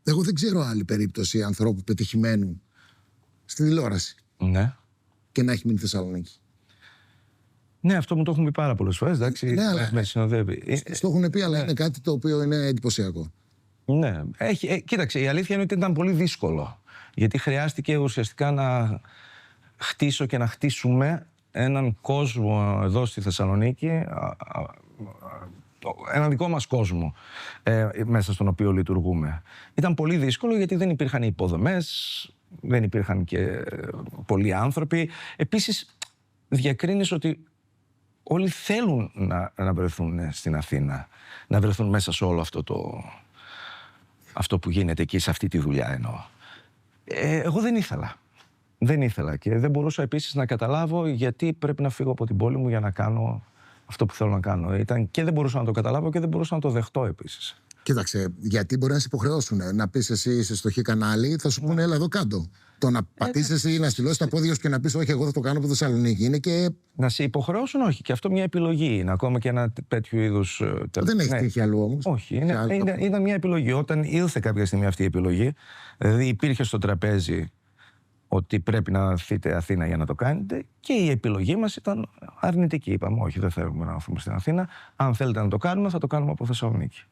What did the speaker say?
Εγώ δεν ξέρω άλλη περίπτωση ανθρώπου πετυχημένου στη τηλεόραση Ναι. και να έχει μείνει Θεσσαλονίκη. Ναι, αυτό μου το έχουν πει πάρα πολλές φορές. Εντάξει, Ναι, αλλά με συνοδεύει. το έχουν πει, αλλά είναι κάτι το οποίο είναι εντυπωσιακό. Ναι. Κοίταξε, η αλήθεια είναι ότι ήταν πολύ δύσκολο. Γιατί χρειάστηκε ουσιαστικά να χτίσω και να χτίσουμε έναν κόσμο εδώ στη Θεσσαλονίκη, έναν δικό μας κόσμο μέσα στον οποίο λειτουργούμε. Ήταν πολύ δύσκολο γιατί δεν υπήρχαν υποδομές, δεν υπήρχαν και πολλοί άνθρωποι. Επίσης, διακρίνεις ότι όλοι θέλουν να βρεθούν στην Αθήνα, να βρεθούν μέσα σε όλο αυτό που γίνεται εκεί, σε αυτή τη δουλειά εννοώ. Εγώ δεν ήθελα. Δεν ήθελα και δεν μπορούσα επίσης να καταλάβω γιατί πρέπει να φύγω από την πόλη μου για να κάνω αυτό που θέλω να κάνω. Και δεν μπορούσα να το καταλάβω και δεν μπορούσα να το δεχτώ επίσης. Κοίταξε, γιατί μπορεί να σε υποχρεώσουν να πεις εσύ είσαι στο χ κανάλι, θα σου πούνε έλα εδώ κάτω. Το να πατήσεις εσύ, να στυλώσεις τα πόδια σου και να πεις όχι, εγώ θα το κάνω από Θεσσαλονίκη. Είναι και. Να σε υποχρεώσουν, όχι. Και αυτό μια επιλογή είναι. Ακόμα και ένα τέτοιο είδους. Δεν έχει τύχει αλλού όμως. Όχι. Ήταν μια επιλογή. Όταν ήρθε κάποια στιγμή αυτή η επιλογή, δηλαδή υπήρχε στο τραπέζι ότι πρέπει να έρθετε Αθήνα για να το κάνετε και η επιλογή μας ήταν αρνητική. Είπαμε όχι, δεν θέλουμε να έρθουμε στην Αθήνα. Αν θέλετε να το κάνουμε, θα το κάνουμε από Θεσσαλονίκη.